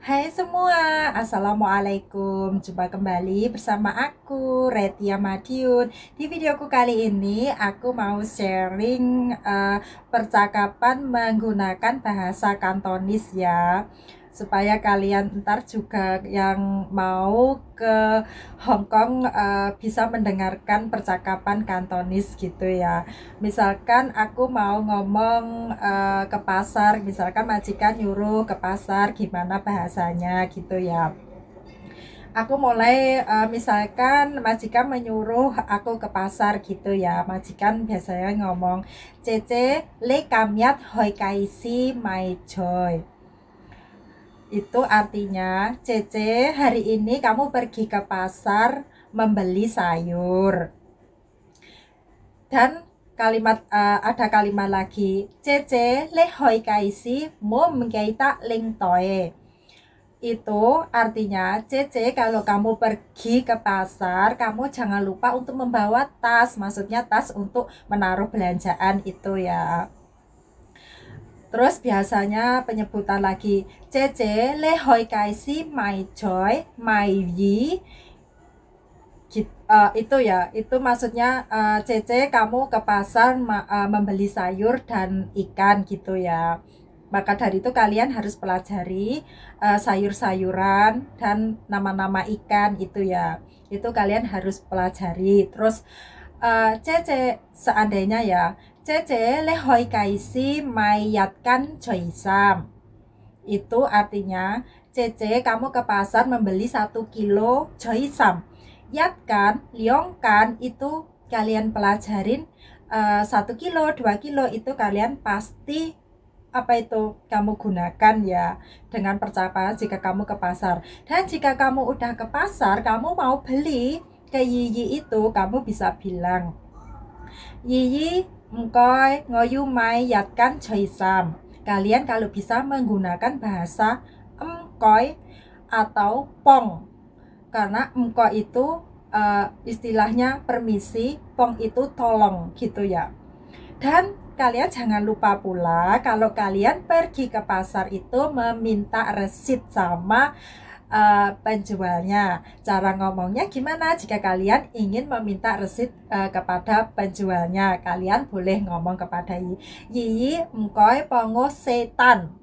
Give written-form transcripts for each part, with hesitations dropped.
Hai semua, Assalamualaikum. Jumpa kembali bersama aku, Retia Madiun. Di videoku kali ini, aku mau sharing percakapan menggunakan bahasa Kantonis ya, supaya kalian ntar juga yang mau ke Hong Kong bisa mendengarkan percakapan Kantonis gitu ya. Misalkan aku mau ngomong ke pasar, misalkan majikan nyuruh ke pasar, gimana bahasanya gitu ya. Aku mulai misalkan majikan menyuruh aku ke pasar gitu ya. Majikan biasanya ngomong, "Cece, le kamyat hoi kaisi my joy." Itu artinya, "Cece, hari ini kamu pergi ke pasar membeli sayur." Dan ada kalimat lagi, "Cece, le hoi kaisi mom keita ling toe." Itu artinya, Cece, kalau kamu pergi ke pasar, kamu jangan lupa untuk membawa tas. Maksudnya tas untuk menaruh belanjaan itu ya. Terus biasanya penyebutan lagi, Cece, le hoi kaisi my joy, my yi. Itu ya, itu maksudnya Cece, kamu ke pasar membeli sayur dan ikan gitu ya. Maka dari itu kalian harus pelajari sayur-sayuran dan nama-nama ikan itu ya. Itu kalian harus pelajari. Terus Cece, seandainya ya, Cece le hoi kaisi mayatkan joisam. Itu artinya, Cece, kamu ke pasar membeli 1 kilo joisam. Yatkan, liongkan itu kalian pelajarin 1 kilo, 2 kilo itu kalian pasti kamu gunakan ya dengan percakapan jika kamu ke pasar. Dan jika kamu udah ke pasar, kamu mau beli ke Yiyi itu, kamu bisa bilang, "Yiyi engkoi ngoyu mai yatkan choisam." Kalian kalau bisa menggunakan bahasa engkoi atau pong, karena engkoi itu istilahnya permisi, pong itu tolong gitu ya. Dan kalian jangan lupa pula kalau kalian pergi ke pasar itu meminta resit sama penjualnya. Cara ngomongnya gimana jika kalian ingin meminta resit kepada penjualnya? Kalian boleh ngomong kepada Yi, engkoi pongo setan.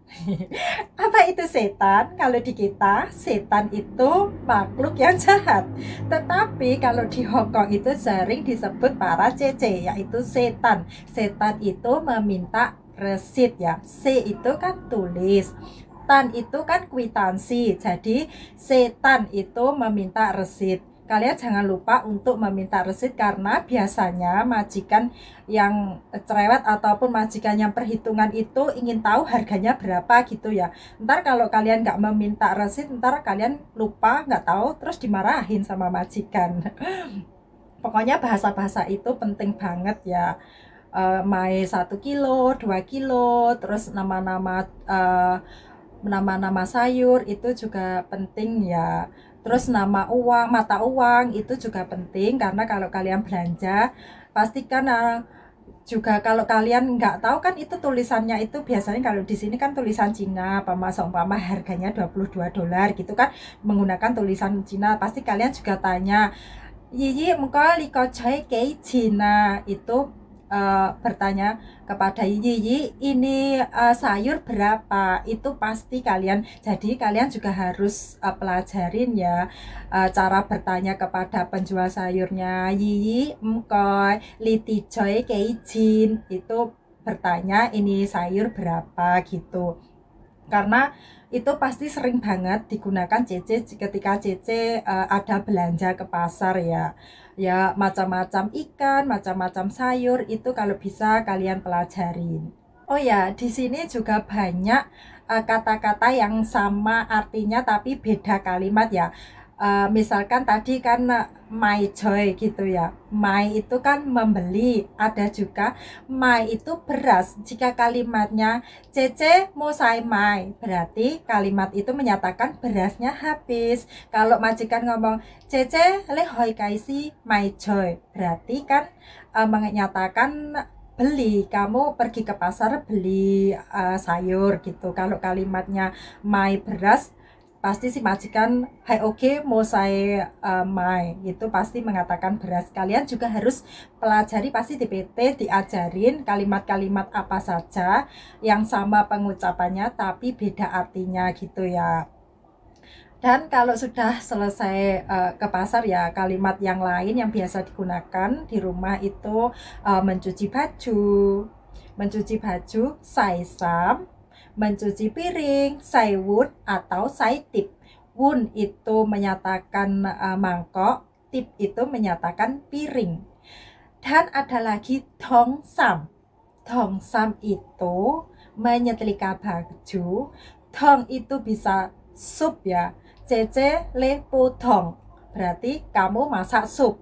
Apa itu setan? Kalau di kita, setan itu makhluk yang jahat. Tetapi kalau di Hongkong itu sering disebut para cece, yaitu setan. Setan itu meminta resit ya. C itu kan tulis, tan itu kan kwitansi. Jadi setan itu meminta resit. Kalian jangan lupa untuk meminta resit, karena biasanya majikan yang cerewet ataupun majikan yang perhitungan itu ingin tahu harganya berapa gitu ya. Ntar kalau kalian nggak meminta resit, ntar kalian lupa, nggak tahu, terus dimarahin sama majikan. Pokoknya bahasa-bahasa itu penting banget ya. Mai 1 kilo, 2 kilo, terus nama-nama sayur itu juga penting ya. Terus nama uang, mata uang itu juga penting, karena kalau kalian belanja pastikan juga kalau kalian nggak tahu kan itu tulisannya itu biasanya kalau di sini kan tulisan Cina, umpama harganya $22 gitu kan, menggunakan tulisan Cina. Pasti kalian juga tanya, Yiyi engkau liko choi kei Cina, itu bertanya kepada Yiyi, ini sayur berapa, itu pasti kalian. Jadi kalian juga harus pelajarin ya cara bertanya kepada penjual sayurnya. Yiyi engkau liti choi kei Jin, itu bertanya ini sayur berapa gitu. Karena itu pasti sering banget digunakan Cece ketika Cece ada belanja ke pasar ya. Ya macam-macam ikan, macam-macam sayur itu kalau bisa kalian pelajarin. Oh ya, di sini juga banyak kata-kata yang sama artinya tapi beda kalimat ya. Misalkan tadi kan my joy gitu ya. My itu kan membeli, ada juga my itu beras. Jika kalimatnya Cece mau sai my, berarti kalimat itu menyatakan berasnya habis. Kalau majikan ngomong Cece le hoi kaisi my joy, berarti kan menyatakan beli, kamu pergi ke pasar beli sayur gitu. Kalau kalimatnya my beras, pasti si majikan hai oke mau saya mai itu pasti mengatakan beras. Kalian juga harus pelajari, pasti di PT diajarin kalimat-kalimat apa saja yang sama pengucapannya tapi beda artinya gitu ya. Dan kalau sudah selesai ke pasar ya, kalimat yang lain yang biasa digunakan di rumah itu mencuci baju sai sam, mencuci piring sai wun atau sai tip. Wun itu menyatakan mangkok, tip itu menyatakan piring. Dan ada lagi thong sam. Thong sam itu menyetrika baju. Thong itu bisa sup ya. Cece le potong, berarti kamu masak sup.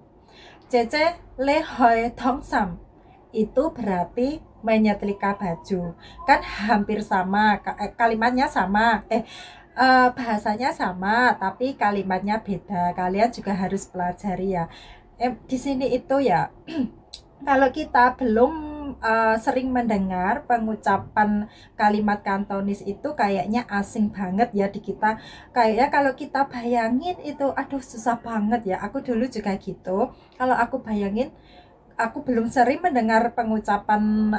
Cece le hoi thong sam, itu berarti menyetrika baju. Kan hampir sama, kalimatnya sama, bahasanya sama, tapi kalimatnya beda. Kalian juga harus pelajari ya. Di sini itu ya, kalau kita belum sering mendengar pengucapan kalimat Kantonis itu kayaknya asing banget ya di kita. Kayaknya kalau kita bayangin itu aduh susah banget ya. Aku dulu juga gitu. Kalau aku bayangin, aku belum sering mendengar pengucapan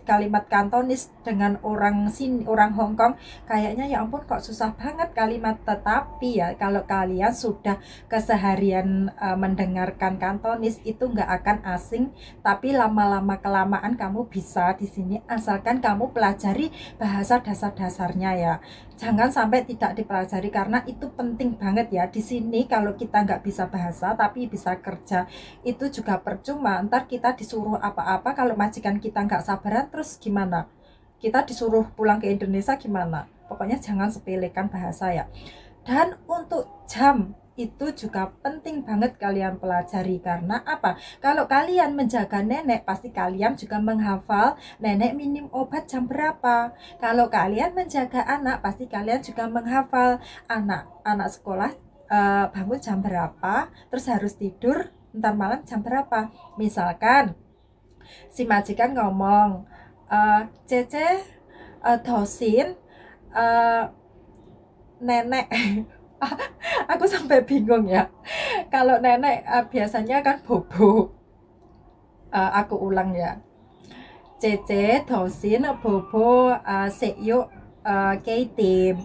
kalimat Kantonis dengan orang sini, orang Hong Kong. Kayaknya ya ampun kok susah banget kalimat. Tetapi ya kalau kalian sudah keseharian mendengarkan Kantonis itu nggak akan asing. Tapi lama-lama kelamaan kamu bisa di sini asalkan kamu pelajari bahasa dasar-dasarnya ya. Jangan sampai tidak dipelajari karena itu penting banget ya. Di sini kalau kita nggak bisa bahasa tapi bisa kerja itu juga percuma. Ntar kita disuruh apa-apa kalau majikan kita nggak sabaran terus gimana? Kita disuruh pulang ke Indonesia gimana? Pokoknya jangan sepelekan bahasa ya. Dan untuk jam itu juga penting banget kalian pelajari. Karena apa? Kalau kalian menjaga nenek pasti kalian juga menghafal nenek minum obat jam berapa. Kalau kalian menjaga anak pasti kalian juga menghafal anak sekolah bangun jam berapa, terus harus tidur ntar malam jam berapa. Misalkan si majikan ngomong Cece dosin nenek aku sampai bingung ya. Kalau nenek biasanya kan bobo. Aku ulang ya. Cece dosin bobo seyuk keitim.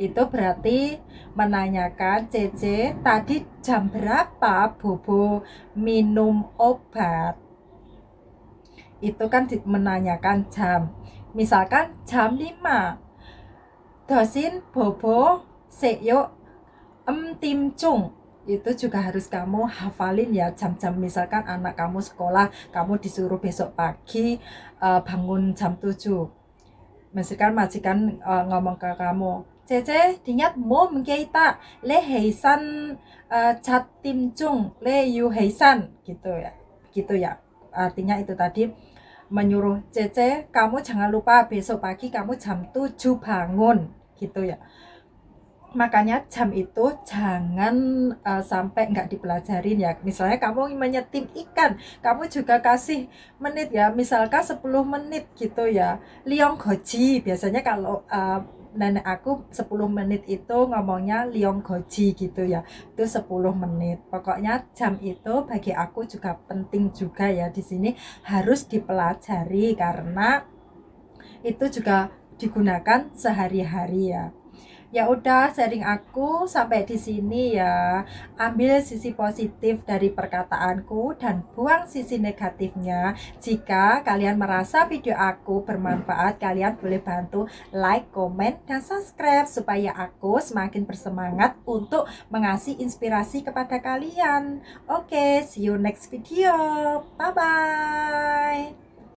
Itu berarti menanyakan Cece tadi jam berapa bobo minum obat. Itu kan menanyakan jam. Misalkan jam 5. Dosin bobo seyuk timcung. Itu juga harus kamu hafalin ya jam-jam. Misalkan anak kamu sekolah, kamu disuruh besok pagi bangun jam 7. Misalkan majikan ngomong ke kamu, Cece dinyat mom kita le heisan cat timcung le yu heisan gitu ya. Gitu ya. Artinya itu tadi menyuruh Cece kamu jangan lupa besok pagi kamu jam 7 bangun gitu ya. Makanya jam itu jangan sampai nggak dipelajarin ya. Misalnya kamu menyetim ikan, kamu juga kasih menit ya, misalkan 10 menit gitu ya. Liong goji, biasanya kalau nenek aku 10 menit itu ngomongnya liong goji gitu ya. Itu 10 menit. Pokoknya jam itu bagi aku juga penting juga ya. Di sini harus dipelajari karena itu juga digunakan sehari-hari ya. Ya udah, sharing aku sampai di sini ya. Ambil sisi positif dari perkataanku dan buang sisi negatifnya. Jika kalian merasa video aku bermanfaat, kalian boleh bantu like, komen, dan subscribe supaya aku semakin bersemangat untuk mengasih inspirasi kepada kalian. Oke, see you next video. Bye bye.